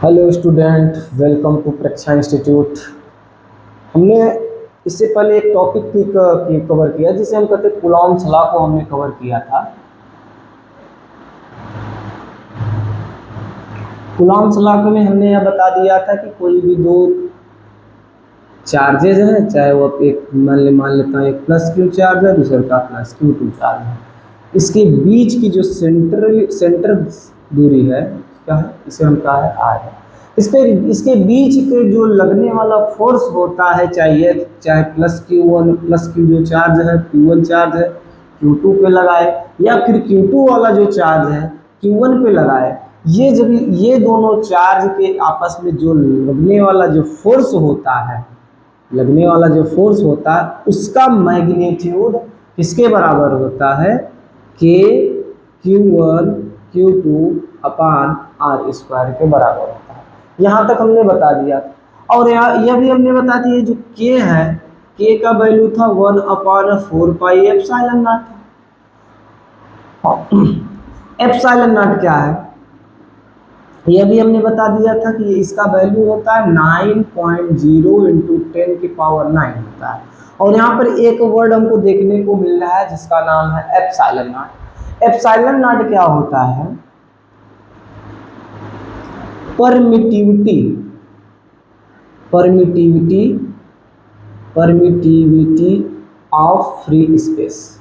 Hello student, welcome to परीक्षा institute. हमने इससे पहले एक टॉपिक की कवर किया जिसे हम कहते हैं कूलॉम्स लॉ को हमने कवर किया था। कूलॉम्स लॉ में हमने यह बता दिया था कि कोई भी दो चार्जेज हैं, चाहे वो एक मान लेता हूँ एक प्लस क्यू चार्ज है, दूसरे का प्लस क्यू टू चार्ज है। इसके बीच की जो सेंटर दूरी है क्या है, इसे हम कहा है आर है। इसके बीच के जो लगने वाला फोर्स होता है, चाहे plus Q one plus Q जो चार्ज है क्यू वन चार्ज है क्यू टू पे लगाए, या फिर क्यू टू वाला जो चार्ज है क्यू वन पे लगाए। ये दोनों चार्ज के आपस में जो लगने वाला जो फोर्स होता है उसका मैग्नीट्यूड किसके बराबर होता है, K Q one Q two upon R square के बराबर होता है। यहाँ तक हमने बता दिया। और यह भी हमने बता दिया, जो के है, के का वैल्यू था 1/4 pi epsilon not. Epsilon not क्या है यह भी हमने बता दिया था कि इसका वैल्यू होता है 9.0 इंटू 10⁹ होता है। और यहाँ पर एक वर्ड हमको देखने को मिल रहा है जिसका नाम है एप्सिलॉन नॉट। एप्सिलॉन नॉट क्या होता है? Permittivity of free space.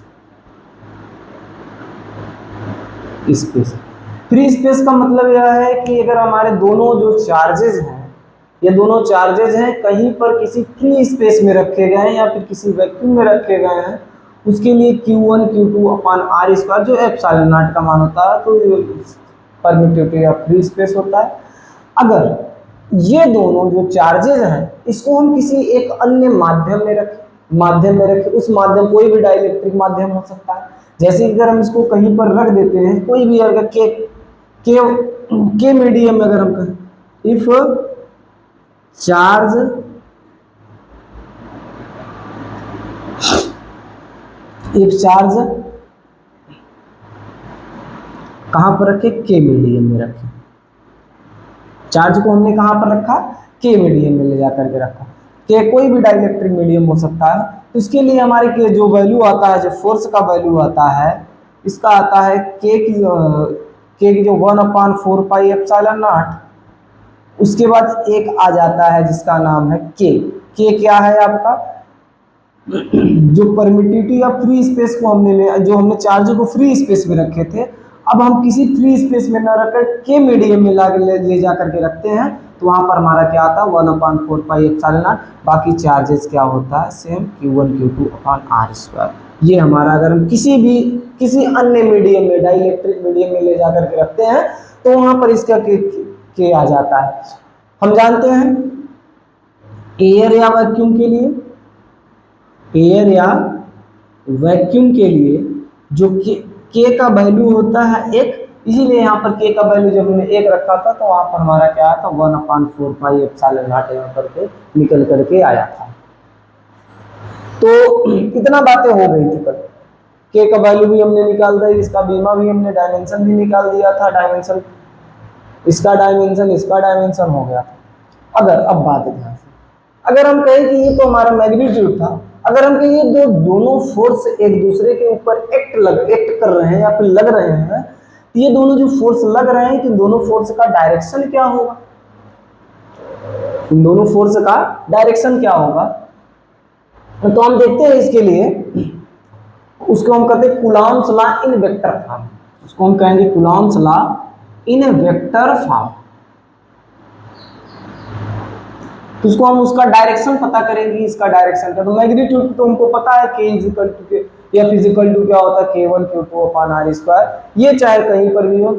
Free space का मतलब यह है कि अगर हमारे दोनों जो चार्जेस हैं, ये दोनों चार्जेस हैं कहीं पर किसी फ्री स्पेस में रखे गए हैं या फिर किसी वैक्यूम में रखे गए हैं, उसके लिए Q1 Q2 upon R square जो एप्सिलॉन नॉट का मान होता है, तो परमिटिविटी ऑफ फ्री स्पेस होता है। अगर ये दोनों जो चार्जेस हैं इसको हम किसी एक अन्य माध्यम में रखें, उस माध्यम कोई भी डाइलेक्ट्रिक माध्यम हो सकता है। जैसे अगर हम इसको कहीं पर रख देते हैं, कोई भी अगर के मीडियम में अगर हम कहें, इफ चार्ज कहां पर रखे, के मीडियम में रखे। चार्ज को हमने कहां पर रखा, के मीडियम में ले जाकर के रखा। के कोई भी डाइलेक्ट्रिक मीडियम हो सकता है। तो इसके लिए हमारे के जो वैल्यू आता है, जो फोर्स का वैल्यू आता है, इसका आता है के की जो 1/4 पाई एप्सिलॉन नॉट। उसके बाद एक आ जाता है जिसका नाम है के क्या है आपका, जो परमिटिविटी ऑफ फ्री स्पेस को हमने चार्ज को फ्री स्पेस में रखे थे, अब हम किसी फ्री स्पेस में न रखकर के मीडियम में ले जा करके रखते हैं, तो वहां पर हमारा क्या आता है 1/4 पाई एप्सिलॉन नॉट। बाकी चार्जेस क्या होता है, same Q1 Q2 upon R square. ये हमारा अगर हम किसी अन्य मीडियम में, डाइलेक्ट्रिक मीडियम में ले जा करके रखते हैं, तो वहां पर इसका के आ जाता है। हम जानते हैं एयर या वैक्यूम के लिए जो के का वैल्यू होता है एक, इसीलिए यहाँ पर के का वैल्यू जब हमने एक रखा था तो वहां पर हमारा क्या आया था 1/4 पाई एप्सिलॉन नॉट यहाँ करके निकल करके आया था। तो इतना बातें हो गई थी। पर के का वैल्यू भी हमने निकाल दिया, इसका बीमा भी हमने डायमेंशन भी निकाल दिया था, डायमेंशन इसका डायमेंशन हो गया था। अब बात है ध्यान से, अगर हम कहें कि ये तो हमारा मैग्नीट्यूड था, अगर हम कहें ये दोनों फोर्स एक दूसरे के ऊपर एक्ट कर रहे हैं या फिर लग रहे हैं, तो ये दोनों जो फोर्स लग रहे हैं, इन दोनों फोर्स का डायरेक्शन क्या होगा, तो हम देखते हैं इसके लिए। उसको हम कहते हैं Coulomb's law in vector form. उसको हम कहेंगे Coulomb's law in vector form. तो उसको हम उसका डायरेक्शन पता करेंगे, इसका डायरेक्शन का। तो मैग्नीट्यूड तो हमको पता है के इक्वल टू के, या फिजिकल टू क्या होता है K1 Q2 upon R square. ये चाहे कहीं पर भी हो,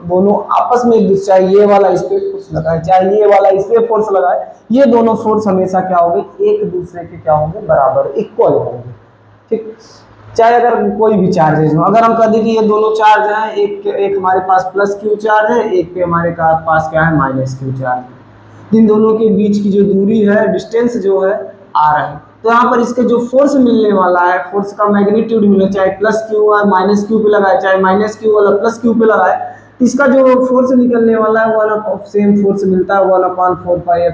दोनों आपस में एक दूसरे, चाहे ये वाला इस पे फोर्स लगाए, चाहे ये वाला इस पे फोर्स लगाए, ये दोनों फोर्स हमेशा क्या होंगे, एक दूसरे के क्या होंगे, बराबर, इक्वल होंगे। ठीक, चाहे अगर कोई भी चार्जेस हो, अगर हम कह दें कि ये दोनों चार्ज हैं, एक हमारे पास प्लस क्यू चार्ज है, एक पे हमारे पास क्या है, माइनस क्यू चार्ज है। इन दोनों के बीच की जो दूरी है, डिस्टेंस जो है आर है, तो यहाँ पर इसके जो फोर्स मिलने वाला है, फोर्स का मैग्नीट्यूड मिले, चाहे प्लस क्यू और माइनस क्यू पे लगाए, चाहे माइनस क्यू वाला प्लस क्यू पे लगाए, इसका जो फोर्स निकलने वाला है वन ऑफ सेम फोर्स मिलता है 1/4 पाई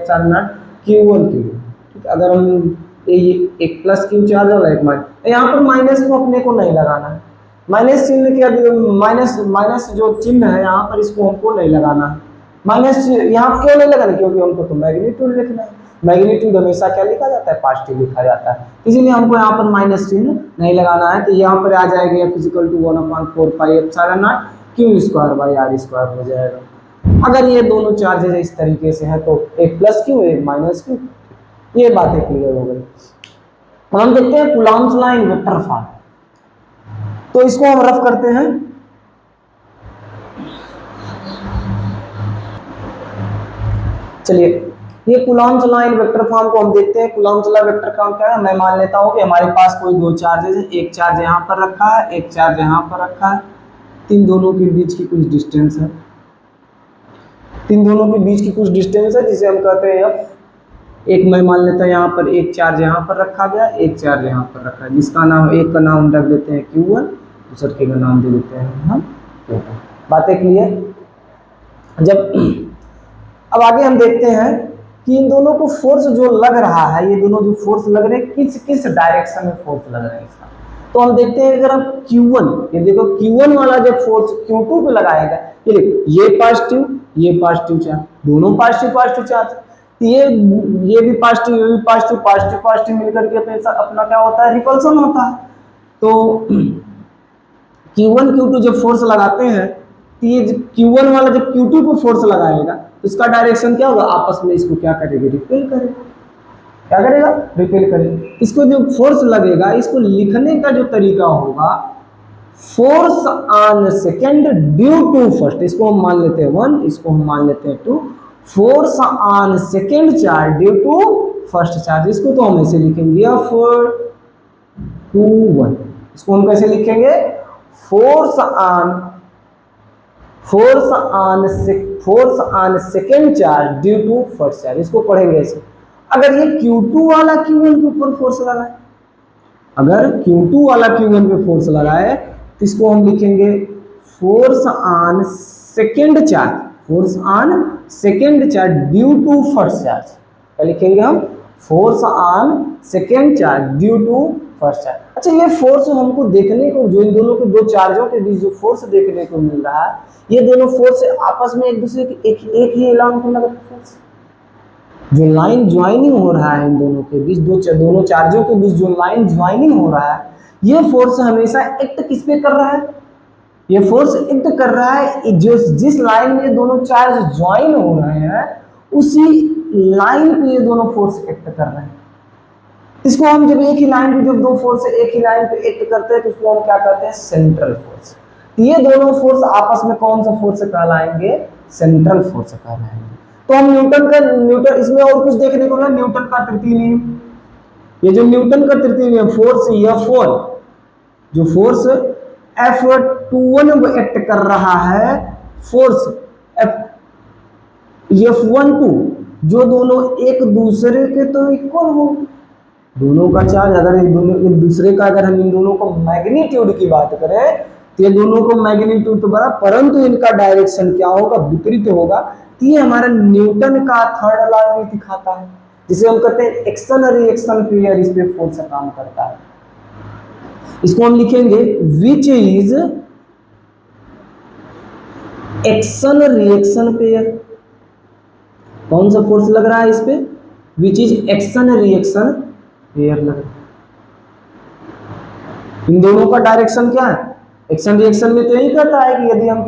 Q1 क्यू। ठीक, अगर हम एक प्लस क्यू चार्ज वाला एक माइनस, यहाँ पर माइनस को अपने को नहीं लगाना है, माइनस चिन्ह क्या, माइनस माइनस जो चिन्ह है यहाँ पर इसको हमको नहीं लगाना है। माइनस यहाँ क्यों नहीं लगाना, क्योंकि हमको तो मैग्नीट्यूड लिखना है, मैग्नीट्यूड हमेशा क्या लिखा जाता है, पॉजिटिव लिखा जाता है, इसीलिए हमको यहाँ पर माइनस चिन्ह नहीं लगाना है। तो यहाँ पर आ जाएगा F equal to 1/4 pi Q² हो जाएगा। अगर ये दोनों चार्जेज इस तरीके से है तो एक प्लस क्यू एक माइनस क्यू, ये बातें क्लियर हो गई। हम देखते हैं Coulomb's law in vector form, तो इसको हम रफ करते हैं। चलिए, ये Coulomb's law in vector form को हम देखते हैं। कूलॉम्स लॉ वेक्टर फॉर्म क्या है, मैं मान लेता हूं कि हमारे पास कोई दो चार्जेस है, एक चार्ज यहां पर रखा है, एक चार्ज यहां पर रखा है, इन दोनों के बीच की कुछ डिस्टेंस है, इन दोनों के बीच की कुछ डिस्टेंस है जिसे हम कहते हैं F। एक मैं मान लेता हूं यहाँ पर एक चार्ज यहाँ पर रखा गया, एक चार्ज यहाँ पर रखा है, जिसका नाम, एक का नाम रख देते हैं Q1, दूसरे के नाम दे देते हैं हम Q2। बातें क्लियर। जब अब आगे हम देखते हैं कि इन दोनों को फोर्स जो लग रहा है, ये दोनों जो फोर्स लग रहे हैं किस किस डायरेक्शन में फोर्स लग रहा है इसका, तो हम देखते हैं अगर हम Q1, ये देखो Q1 वाला जब फोर्स Q2 पे लगाएगा, ये देखो ये पॉजिटिव चार्ज, दोनों पॉजिटिव चार्ज, ये भी पॉजिटिव, ये भी पॉजिटिव मिलकर के अपना क्या होता है, रिपल्सन होता है। तो Q1 Q2 जब फोर्स लगाते हैं तो ये Q1 वाला जब Q2 को फोर्स लगाएगा तो इसका डायरेक्शन क्या होगा, आपस में इसको क्या करेगा, रिपेल करेगा। क्या करेगा, रिपेल करेगा। इसको जो फोर्स लगेगा, इसको लिखने का जो तरीका होगा, force on second due to first, इसको हम मान लेते हैं 1, इसको हम मान लेते हैं 2, force on second charge due to first charge, इसको तो हम ऐसे लिखेंगे F2 1। इसको हम कैसे लिखेंगे, force on second charge due to first charge, इसको पढ़ेंगे ऐसे। अगर ये Q2 वाला Q1 के ऊपर फोर्स लगाए, अगर Q2 वाला Q1 पे फोर्स लगाए तो इसको हम लिखेंगे force on second charge due to first charge. क्या लिखेंगे हम, force on second charge due to first charge. अच्छा, ये फोर्स हमको देखने को, जो इन दोनों के दो चार्जों के बीच जो फोर्स देखने को मिल रहा है, ये दोनों फोर्स आपस में एक दूसरे के एक ही एलान को लगा फोर्स, जो लाइन ज्वाइनिंग हो रहा है इन दोनों के बीच, दोनों चार्जों के बीच जो लाइन ज्वाइनिंग हो रहा है, ये फोर्स हमेशा एक्ट किस पे कर रहा है, ये फोर्स एक्ट कर रहा है जो जिस लाइन में दोनों चार्ज ज्वाइन हो रहे हैं उसी लाइन पे ये दोनों फोर्स एक्ट कर रहे हैं। इसको हम जब एक ही लाइन पे, जब दो फोर्स एक ही लाइन पे एक्ट करते हैं तो इसको हम क्या कहते हैं, सेंट्रल फोर्स। ये दोनों फोर्स आपस में कौन सा फोर्स कहलाएंगे, सेंट्रल फोर्स कहलाएंगे। तो हम न्यूटन इसमें और कुछ देखने को मिला, न्यूटन का तृतीय नियम, ये जो न्यूटन का तृतीय नियम, फोर्स F1, जो फोर्स F21 एक्ट कर रहा है, फोर्स F12, जो दोनों एक दूसरे के तो इक्वल हो, दोनों का चार्ज अगर एक दूसरे का, अगर हम इन दोनों को मैग्नीट्यूड की बात करें तो ये दोनों को मैग्नीट्यूड तो बड़ा, परंतु इनका डायरेक्शन क्या होगा, विपरीत होगा। तो ये हमारा न्यूटन का थर्ड लॉ भी दिखाता है, जिसे हम कहते हैं एक्शन रिएक्शन पेयर, इस पे फोर्स काम करता है। इसको हम लिखेंगे which is action reaction pair. कौन सा फोर्स लग रहा है इस पे, which is action reaction pair लग रहा है। इन दोनों का डायरेक्शन क्या है, एक्शन रिएक्शन में तो यही कहता है कि यदि हम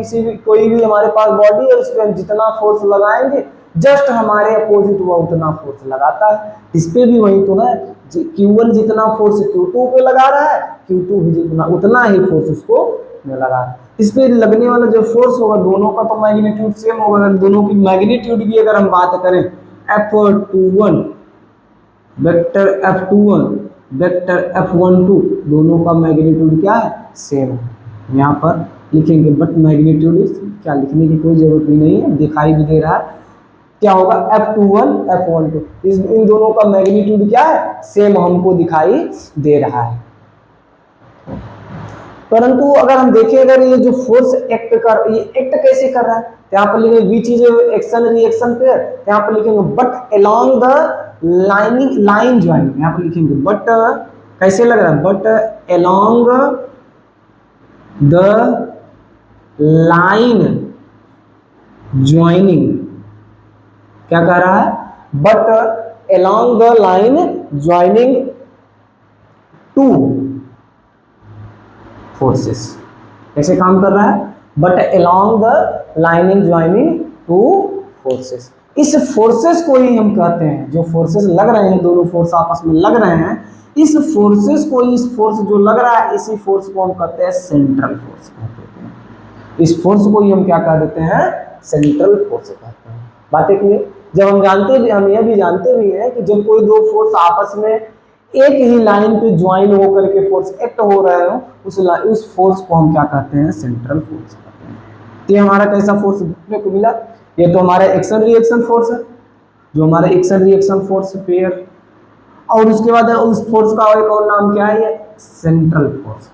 कोई भी हमारे पास बॉडी है, उस पर हम जितना फोर्स लगाएंगे जस्ट हमारे अपोजिट वो उतना फोर्स लगाता है। इस पे भी वही तो है, Q1 जितना फोर्स Q2 पे लगा रहा है, Q2 भी जितना उतना ही फोर्स उसको में लगा रहा है। इस पे लगने वाला जो फोर्स होगा, दोनों का तो मैग्नीट्यूड सेम होगा। अगर दोनों की मैग्नीट्यूड की अगर हम बात करें, F21 vector F21 vector F12, दोनों का मैग्नीट्यूड क्या है, सेम है। यहाँ पर लिखेंगे, बट मैग्नीट्यूड क्या लिखने की कोई जरूरत भी नहीं है, दिखाई भी दे रहा है। क्या होगा, F21 F12, इन दोनों का मैग्नीट्यूड क्या है, सेम हमको दिखाई दे रहा है। परंतु अगर हम देखें, अगर ये जो फोर्स ये एक्ट कैसे कर रहा है, तो यहाँ पर लिखेंगे which is action reaction pair, यहाँ पर लिखेंगे but along the line joining, यहाँ पर लिखेंगे बट कैसे लग रहा है, but along the line joining, क्या कह रहा है, but along the line joining two forces, कैसे काम कर रहा है, but along the lining joining two forces. इस फोर्सेस को ही हम कहते हैं, जो फोर्सेस लग रहे हैं, दोनों फोर्स आपस में लग रहे हैं, इस फोर्सेस को, इस फोर्स जो लग रहा है, इसी फोर्स को हम कहते हैं सेंट्रल फोर्स कहते हैं। इस फोर्स को ही हम क्या कह देते हैं, सेंट्रल फोर्स कहते हैं। बातें क्लियर। जब हम यह भी जानते भी हैं कि जब कोई दो फोर्स आपस में एक ही लाइन पे ज्वाइन होकर के फोर्स एक्ट हो रहे हो, उस फोर्स को हम क्या कहते हैं, सेंट्रल फोर्स कहते हैं। तो ये हमारा कैसा फोर्स देखने को मिला, ये तो हमारा एक्शन रिएक्शन फोर्स है, जो हमारा एक्शन रिएक्शन फोर्स पेयर, और उसके बाद उस फोर्स का एक और नाम क्या है, ये सेंट्रल फोर्स।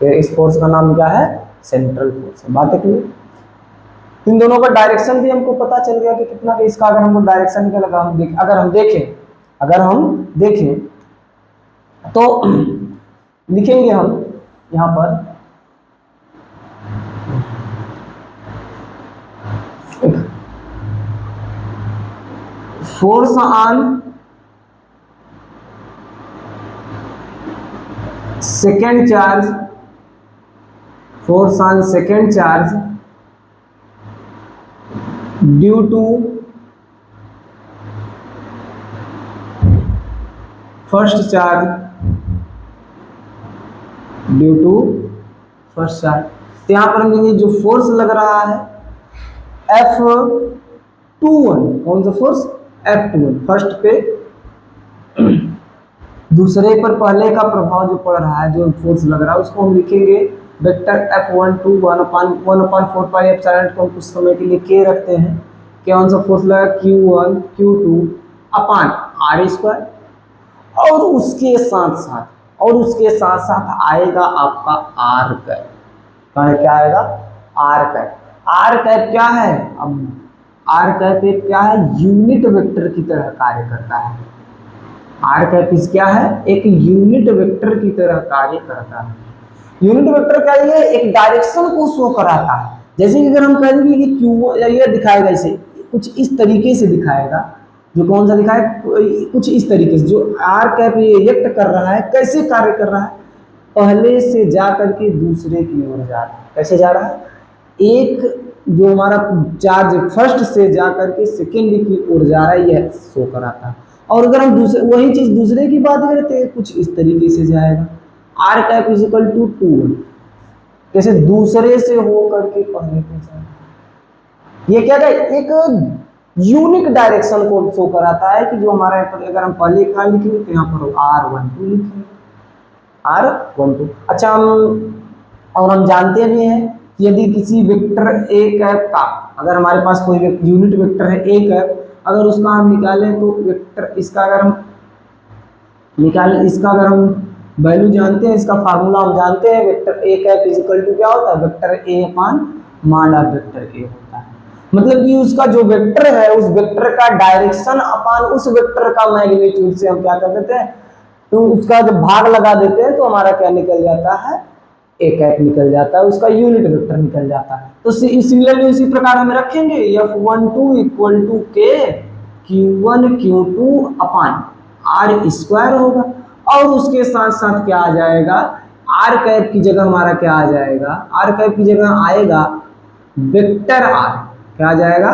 इस फोर्स का नाम क्या है, सेंट्रल फोर्स है। बात है क्लियर। इन दोनों का डायरेक्शन भी हमको पता चल गया कि कितना, इसका अगर हमको डायरेक्शन क्या लगा, अगर हम देखें तो लिखेंगे हम यहां पर force on second charge, force on second charge due to first charge, due to first charge. तो यहां पर हम लेंगे जो फोर्स लग रहा है F21, कौन सा फोर्स, F21, फर्स्ट पे दूसरे पर पहले का प्रभाव जो पड़ रहा है, जो फोर्स लग रहा है, उसको हम लिखेंगे वेक्टर F12 1/4 पाई एप्सिलॉन को कुछ समय के लिए K रखते हैं। कौन सा फोर्स लगा, Q1 Q2 upon R square, और उसके साथ साथ आएगा आपका R कैप। क्या आएगा, R कैप। R कैप क्या है, अब R कैप एक क्या है, यूनिट वेक्टर की तरह कार्य करता है। R कैप इस क्या है, एक यूनिट वेक्टर की तरह कार्य करता है। यूनिट वेक्टर क्या है, एक डायरेक्शन को शो कराता है। जैसे कि अगर हम कह देंगे कि Q ये दिखाएगा, इसे कुछ इस तरीके से दिखाएगा, जो कौन सा दिखाए, कुछ इस तरीके से, जो R कैप ये रिएक्ट कर रहा है, कैसे कार्य कर रहा है, पहले से जा करके दूसरे की ओर जा रहा है। कैसे जा रहा है, एक जो हमारा चार्ज फर्स्ट से जा करके सेकेंड की ओर जा रहा है, यह शो कराता है। और अगर हम वही चीज दूसरे की बात करते हैं, कुछ इस तरीके से जाएगा, R cap is equal to 2, जैसे दूसरे से हो करके पहले पे जाएगा। ये क्या है, एक यूनिक डायरेक्शन को शो कराता है कि जो हमारा, अगर हम पहले का लिखेंगे तो यहाँ पर R12 लिखेंगे, R12। अच्छा, हम जानते भी हैं कि यदि किसी वेक्टर ए कैप का, अगर हमारे पास कोई यूनिट वेक्टर है ए कैप, अगर उसका हम निकालें तो वेक्टर इसका अगर हम वैल्यू जानते हैं, इसका फार्मूला हम जानते हैं, vector A cap is equal to क्या होता है, vector A upon mod of vector A होता है। मतलब कि उसका जो वेक्टर है, उस वेक्टर का डायरेक्शन अपान उस वेक्टर का मैग्नीट्यूड से हम क्या कर देते हैं, तो उसका जब भाग लगा देते हैं तो हमारा क्या निकल जाता है, ए कैप निकल जाता है, उसका यूनिट वेक्टर निकल जाता है। तो सिमिलरली उसी प्रकार हम रखेंगे F12 equal to K Q1 Q2 upon R square होगा, और उसके साथ साथ क्या आ जाएगा, R कैप की जगह हमारा क्या आ जाएगा, R कैप की जगह आएगा वेक्टर R, क्या आ जाएगा,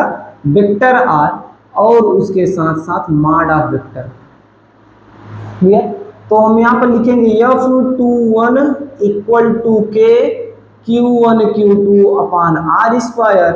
वेक्टर R, और उसके साथ साथ मॉड ऑफ वेक्टर। ठीक है, तो हम यहाँ पर लिखेंगे F21 equal to K Q1 Q2 upon R square,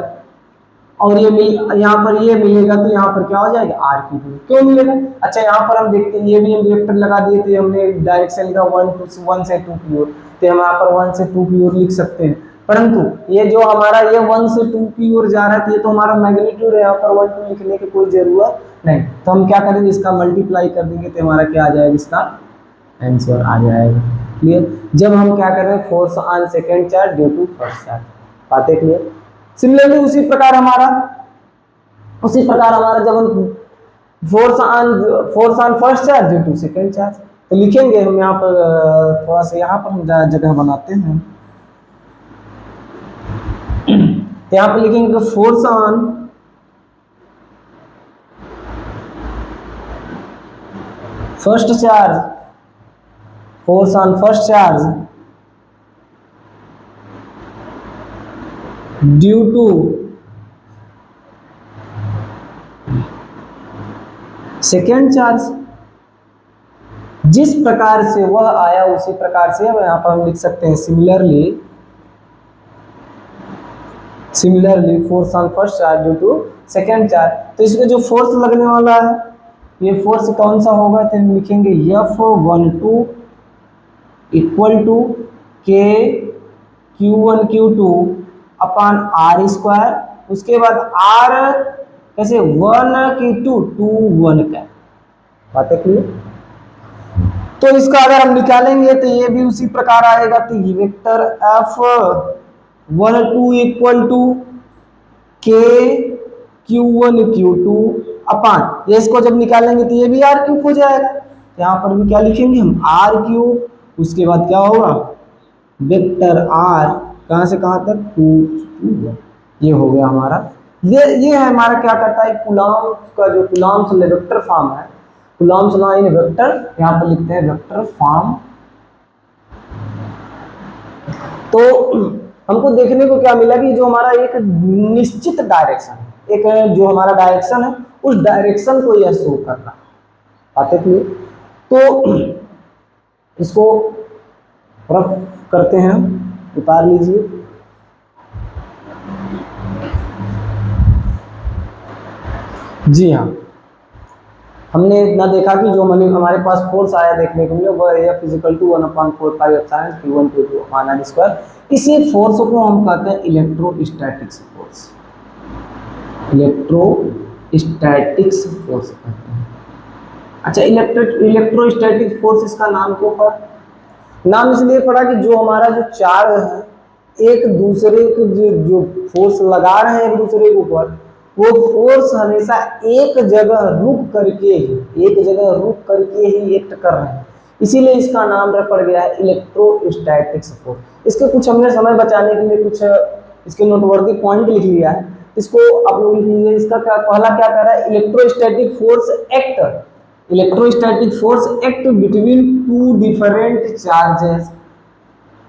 और ये यहाँ पर ये मिलेगा, तो यहाँ पर क्या हो जाएगा, R क्यूब। क्यों मिलेगा, अच्छा यहाँ पर हम देखते हैं, ये भी हम वेक्टर लगा दिए थे, हमने डायरेक्शन लिखा 1 से 2 की ओर, तो हम यहाँ पर 1 से 2 की ओर लिख सकते हैं। परंतु ये जो हमारा ये 1 से 2 की ओर जा रहा है, तो ये तो हमारा मैग्नीट्यूड है, यहाँ पर 1 2 लिखने की कोई जरूरत नहीं। तो हम क्या करेंगे, इसका मल्टीप्लाई कर देंगे, तो हमारा क्या आ जाएगा, इसका आंसर आ जाएगा। क्लियर। जब हम क्या कर रहे हैं, force on second charge due to first charge, बातें क्लियर। सिमिलरली उसी प्रकार हमारा जब हम force on first charge due to second charge, तो लिखेंगे हम यहाँ पर थोड़ा सा, यहाँ पर हम जगह बनाते हैं, तो यहाँ पर लिखेंगे force on first charge, force on first charge due to second charge. जिस प्रकार से वह आया उसी प्रकार से अब यहाँ पर हम लिख सकते हैं similarly force on first charge due to second charge. तो इसमें जो फोर्स लगने वाला है, ये फोर्स कौन सा होगा, तो हम लिखेंगे F12 इक्वल टू के Q1 Q2 upon R square, उसके बाद R कैसे 1 की 2 1 का, बात है क्लियर। तो इसका अगर हम निकालेंगे तो ये भी उसी प्रकार आएगा, तो ये वेक्टर F12 इक्वल टू के Q1 Q2 अपान, ये इसको जब निकालेंगे तो ये भी R क्यूब हो जाएगा। यहाँ पर भी क्या लिखेंगे हम, R क्यूब, उसके बाद क्या होगा वेक्टर R कहाँ से कहाँ तक 2 1, ये हो गया हमारा। ये है हमारा क्या करता है, कूलॉम का जो कूलॉम्स वेक्टर फॉर्म है, कूलॉम्स लॉ इन वेक्टर, यहाँ पर लिखते हैं वेक्टर फॉर्म। तो हमको देखने को क्या मिला कि जो हमारा एक निश्चित डायरेक्शन है, एक जो हमारा डायरेक्शन है उस डायरेक्शन को यह शो करना, आते थे। तो इसको रफ करते हैं, उतार लीजिए। जी हाँ, हमने इतना देखा कि जो हमारे पास फोर्स आया देखने को मिला वह F equal to 1/4 Q1 Q2 R square. इसी फोर्स को हम कहते हैं इलेक्ट्रोस्टैटिक्स फोर्स, इलेक्ट्रोस्टैटिक्स फोर्स कहते हैं। अच्छा, इलेक्ट्रोस्टैटिक फोर्स इसका नाम क्यों पड़ा? नाम इसलिए पड़ा कि जो हमारा जो चार्ज है एक दूसरे को जो फोर्स लगा रहे हैं एक दूसरे के ऊपर, वो फोर्स हमेशा एक जगह रुक करके ही एक्ट कर रहे हैं, इसीलिए इसका नाम पड़ गया है इलेक्ट्रोस्टैटिक्स फोर्स। इसके कुछ हमने समय बचाने के लिए कुछ इसके नोटवर्दी पॉइंट लिख लिया है, इसको आप लोग लिख लीजिए। इसका क्या पहला क्या कह रहा है, electrostatic force act between two different charges.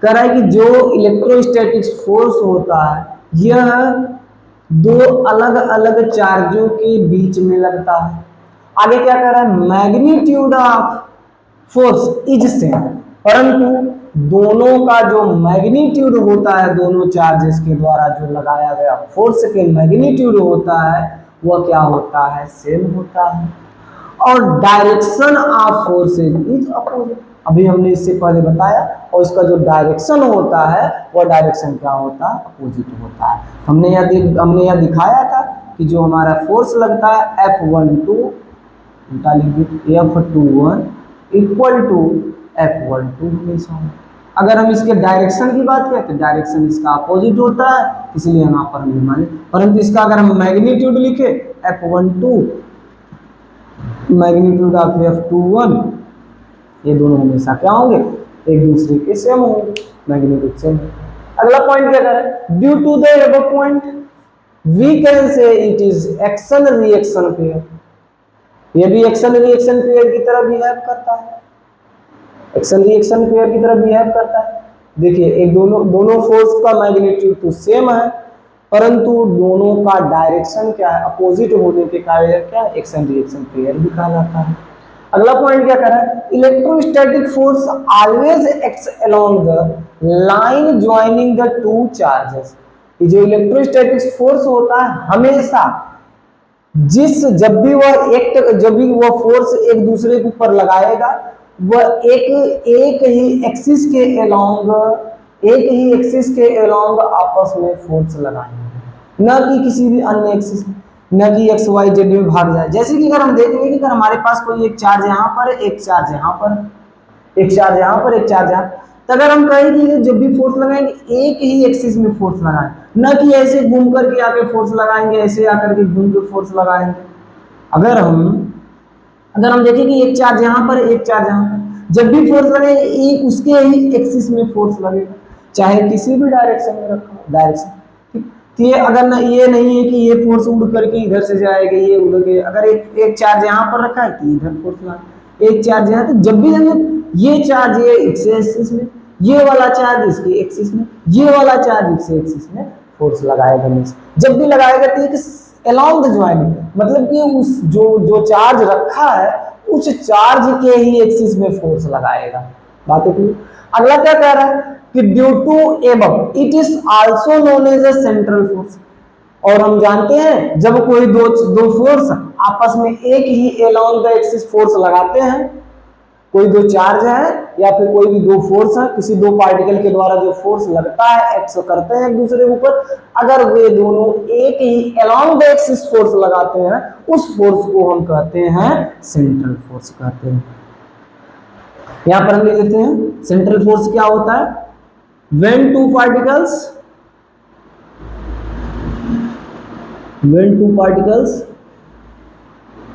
कह रहा है कि जो इलेक्ट्रोस्टैटिक फोर्स होता है यह दो अलग अलग चार्जों के बीच में लगता है। आगे क्या कह रहा है, magnitude of force is same, परंतु दोनों का जो मैग्नीट्यूड होता है, दोनों चार्जेस के द्वारा जो लगाया गया फोर्स के मैग्नीट्यूड होता है वह क्या होता है, सेम होता है। और direction of forces is opposite, अभी हमने इससे पहले बताया, और इसका जो डायरेक्शन होता है वह डायरेक्शन क्या होता है, अपोजिट होता है। हमने यह दिखाया था कि जो हमारा फोर्स लगता है F12 F21 equal to F12 हमेशा। अगर हम इसके डायरेक्शन की बात करें तो डायरेक्शन इसका अपोजिट होता है, इसलिए यहाँ पर हमने माने। परंतु इसका अगर हम मैग्नीट्यूड लिखे F12 मैग्नीट्यूड ऑफ F21, ये दोनों हमेशा क्या होंगे, एक दूसरे के सेम होंगे, मैग्नीट्यूड सेम। अगला पॉइंट क्या कर रहा है, due to the above point we can say it is action reaction pair. ये भी एक्शन रिएक्शन पेयर की तरह बिहेव करता है, एक्शन रिएक्शन पेयर की तरह बिहेव करता है। देखिए, एक दोनों फोर्स का मैग्नीट्यूड तो सेम है, परंतु दोनों का डायरेक्शन क्या है, अपोजिट होने के कारण क्या एक्शन रिएक्शन पेयर भी कहा जाता है। अगला पॉइंट क्या कर रहा है, electrostatic force always acts along the line joining the two charges. ये जो इलेक्ट्रोस्टैटिक फोर्स होता है हमेशा जब भी वह फोर्स एक दूसरे के ऊपर लगाएगा वह एक ही एक्सिस के अलोंग आपस में फोर्स लगाएंगे, न कि किसी भी अन्य एक्सिस में, न कि एक्स वाई जेड में भाग जाए। जैसे कि अगर हम देखेंगे कि अगर हमारे पास कोई एक चार्ज यहाँ पर, एक चार्ज यहाँ पर, एक चार्ज यहाँ पर, एक चार्ज यहाँ, तो अगर हम कहें कि जब भी फोर्स लगाएंगे एक ही एक्सिस में फोर्स लगाएं, न कि ऐसे घूम करके आके फोर्स लगाएंगे, ऐसे आकर के घूम के फोर्स लगाएंगे। अगर हम अगर हम देखें कि एक चार्ज यहाँ पर एक चार्ज यहाँ पर, जब भी फोर्स लगे एक उसके ही एक्सिस में फोर्स लगेगा, चाहे किसी भी डायरेक्शन में रखा हो, डायरेक्शन। ठीक, तो ये अगर न ये नहीं है कि ये फोर्स उड़ करके इधर से जाएगा, ये उड़ के, अगर एक चार्ज यहाँ पर रखा है तो इधर फोर्स लगा, एक चार्ज यहाँ, तो जब भी ये चार्ज ये एक्सिस में, ये वाला चार्ज इसके एक्सिस में, ये वाला चार्ज इसके एक्सिस में फोर्स लगाएगा। जब भी लगाएगा तो एक अलोंग द ज्वाइनिंग, मतलब कि उस जो चार्ज रखा है उस चार्ज के ही एक्सिस में फोर्स लगाएगा। बात है। अगला क्या कह रहा है कि due to above it is also known as a central force. और हम जानते हैं जब कोई दो फोर्स आपस में एक ही अलोंग द एक्सिस फोर्स लगाते हैं, कोई दो चार्ज है या फिर कोई भी दो फोर्स है, किसी दो पार्टिकल के द्वारा जो फोर्स लगता है, एक्ट करते हैं एक दूसरे के ऊपर, अगर वे दोनों एक ही अलोंग द एक्सिस फोर्स लगाते हैं, उस फोर्स को हम कहते हैं सेंट्रल फोर्स कहते हैं। यहां पर हम लिख देते हैं सेंट्रल फोर्स क्या होता है, when two particles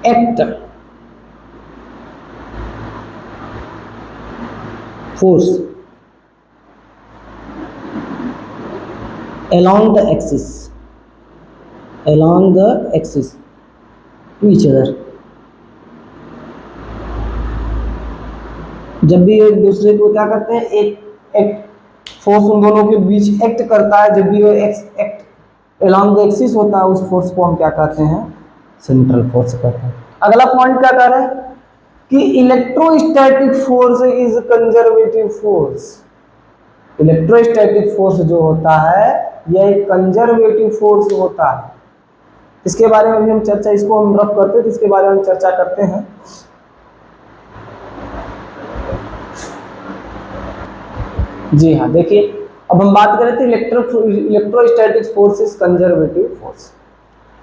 act force along the axis to each other, जब भी एक दूसरे को क्या करते हैं, एक फोर्स उन दोनों के बीच एक्ट करता है, जब भी वो एक्ट along the axis होता है, उस फोर्स को हम क्या कहते हैं, सेंट्रल फोर्स कहते हैं। अगला पॉइंट क्या कर रहा है कि electrostatic force is conservative force. Electrostatic force जो होता है यह एक कंजर्वेटिव फोर्स होता है। इसके बारे में भी हम चर्चा, इसको हम रफ करते हैं तो इसके बारे में हम चर्चा करते हैं। जी हाँ, देखिए अब हम बात करें थे electrostatic force is conservative force.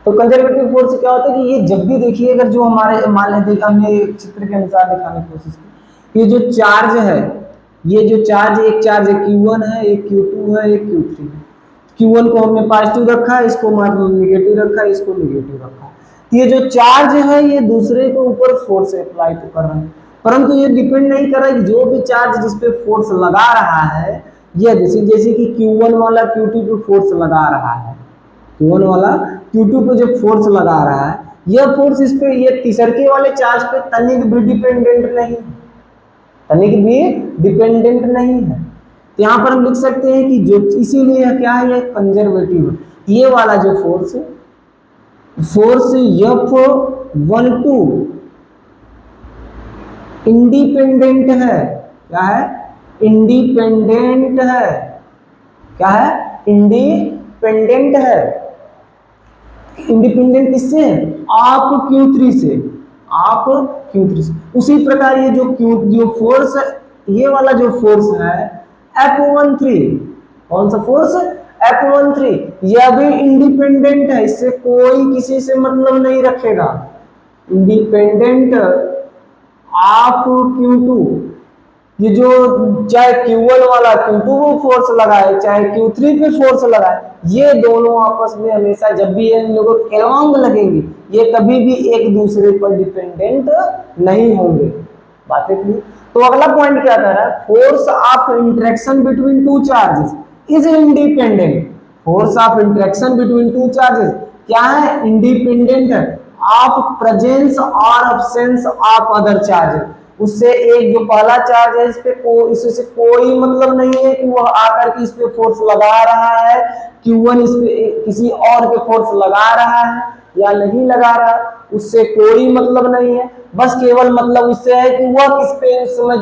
तो कंजर्वेटिव फोर्स क्या होता है कि ये जब भी देखिए, अगर जो हमारे मान लेते हमने चित्र के अनुसार दिखाने की कोशिश की, ये जो चार्ज है, ये जो चार्ज, एक चार्ज Q1 है, एक Q2 है, एक Q3 है। Q1 को हमने पॉजिटिव रखा है, इसको निगेटिव रखा है, इसको निगेटिव रखा है। ये जो चार्ज है ये दूसरे के ऊपर फोर्स अप्लाई तो कर रहा है, परंतु ये डिपेंड नहीं कर रहा है कि जो भी चार्ज जिस पे फोर्स लगा रहा है, ये जैसे कि Q1 वाला Q2 पे फोर्स लगा रहा है, Q1 वाला Q2 पे जो फोर्स लगा रहा है, यह फोर्स इस पे, ये तीसरे वाले चार्ज पे तनिक भी डिपेंडेंट नहीं, तनिक भी डिपेंडेंट नहीं है। तो यहाँ पर हम लिख सकते हैं कि जो, इसीलिए क्या है, ये कंजर्वेटिव है। ये वाला जो फोर्स F12 इंडिपेंडेंट है। क्या है? इंडिपेंडेंट है। क्या है? इंडिपेंडेंट है। इंडिपेंडेंट किससे? आप Q3 से, आप Q3 से। उसी प्रकार ये जो फोर्स है, ये वाला जो फोर्स है F13, कौन सा फोर्स? F13, यह भी इंडिपेंडेंट है, इससे कोई किसी से मतलब नहीं रखेगा। इंडिपेंडेंट ऑफ Q2, ये जो चाहे Q1 वाला Q2 को फोर्स लगाए, चाहे Q3 पे फोर्स लगाए, ये दोनों आपस में हमेशा, जब भी इन लोगों अलोंग लगेंगे, ये कभी भी एक दूसरे पर डिपेंडेंट नहीं होंगे। बात है क्लियर? तो अगला पॉइंट क्या कह रहा है, force of interaction between two charges is independent. Force of interaction between two charges क्या है? इंडिपेंडेंट है ऑफ प्रेजेंस और एब्सेंस ऑफ अदर चार्जेस। उससे एक जो पहला चार्ज है, इस पे इससे कोई मतलब नहीं है कि वह आकर के इस पे फोर्स लगा रहा है, Q1 इस पे किसी और पे फोर्स लगा रहा है या नहीं लगा रहा है, उससे कोई मतलब नहीं है। बस केवल मतलब उससे है कि वह किस पे इस समय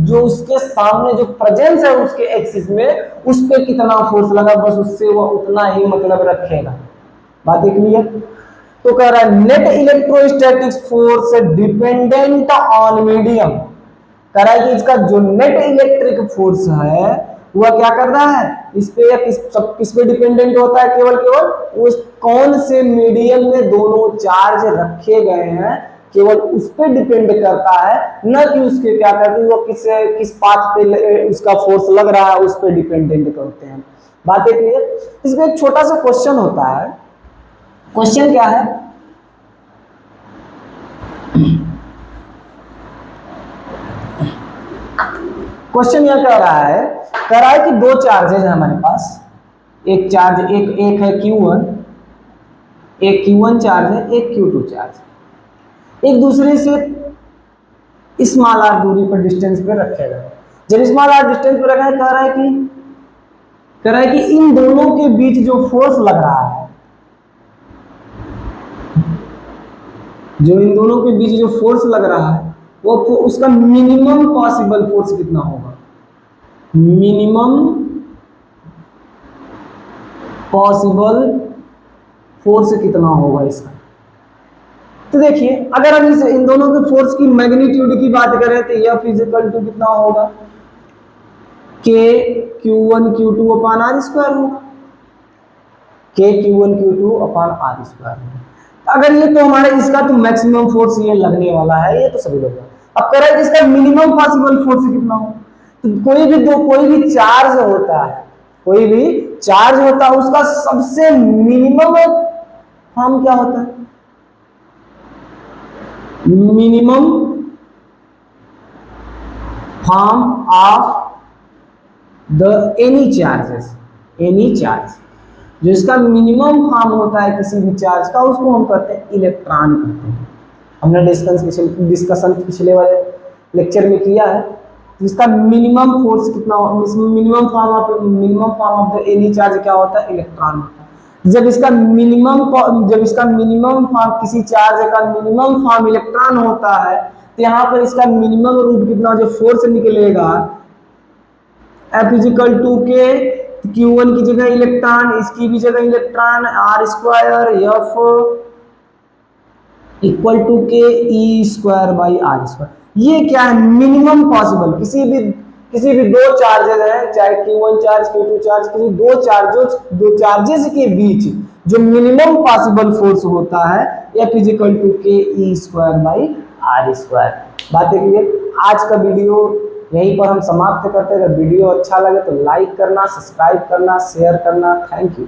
जो उसके सामने जो प्रेजेंस है उसके एक्सिस में, उस पे कितना फोर्स लगा, बस उससे वह उतना ही मतलब रखेगा। बात क्लियर? तो कह रहा है net electrostatic force dependent on medium. कह रहा है कि इसका जो नेट इलेक्ट्रिक फोर्स है वह क्या कर रहा है, इस पे या किस पे डिपेंडेंट होता है? केवल उस कौन से मीडियम में दोनों चार्ज रखे गए हैं, केवल उस पर डिपेंड करता है, न कि उसके क्या कहते हैं वो किस पाथ पे उसका फोर्स लग रहा है उस पर डिपेंडेंट करते हैं। बातें क्लियर। इसमें एक छोटा सा क्वेश्चन होता है। क्वेश्चन क्या है, क्वेश्चन यह कह रहा है कि दो चार्जेज है हमारे पास, एक चार्ज एक है Q1, एक Q1 चार्ज है, एक Q2 चार्ज, एक दूसरे से स्मॉल आर दूरी पर डिस्टेंस पे रखे गए। जब स्मॉल आर डिस्टेंस पे रखा है, कह रहा है कि इन दोनों के बीच जो फोर्स लग रहा है, जो इन दोनों के बीच जो फोर्स लग रहा है वो उसका मिनिमम पॉसिबल फोर्स कितना होगा, मिनिमम पॉसिबल फोर्स कितना होगा इसका। तो देखिए अगर हम इन दोनों के फोर्स की मैग्नीट्यूड की बात करें तो यह फिजिकल टू कितना होगा, के Q1 Q2 upon R square होगा, के Q1 Q2 upon R square होगा। अगर ये तो हमारे इसका तो मैक्सिमम फोर्स ये लगने वाला है, ये तो सभी लोग। अब कह रहा है कि इसका मिनिमम पॉसिबल फोर्स कितना होगा। तो कोई भी चार्ज होता है, कोई भी चार्ज होता है उसका सबसे मिनिमम फॉर्म क्या होता है, minimum form of the any charges, any charge, जो इसका मिनिमम फॉर्म होता है किसी भी चार्ज का उसको हम कहते हैं इलेक्ट्रॉन कहते हैं। हमने डिस्कशन पिछले वाले लेक्चर में किया है। इसका मिनिमम फोर्स कितना, minimum form of the any charge क्या होता है, इलेक्ट्रॉन होता है। जब इसका मिनिमम फॉर्म किसी चार्ज का मिनिमम फॉर्म इलेक्ट्रॉन होता है तो यहाँ पर इसका मिनिमम रूप कितना जो फोर्स निकलेगा, F इजिकल टू के Q1 की जगह इलेक्ट्रॉन, इसकी भी जगह electron, R square F equal to K E square by R square. ये क्या है, मिनिमम पॉसिबल किसी भी दो चार्जेस हैं, चाहे Q1 चार्ज Q2 चार्ज, किसी दो चार्जेस के बीच जो मिनिमम पॉसिबल फोर्स होता है F is equal to K E square by R square. बातें क्लियर। आज का वीडियो यहीं पर हम समाप्त करते हैं। अगर वीडियो अच्छा लगे तो लाइक करना, सब्सक्राइब करना, शेयर करना। Thank you.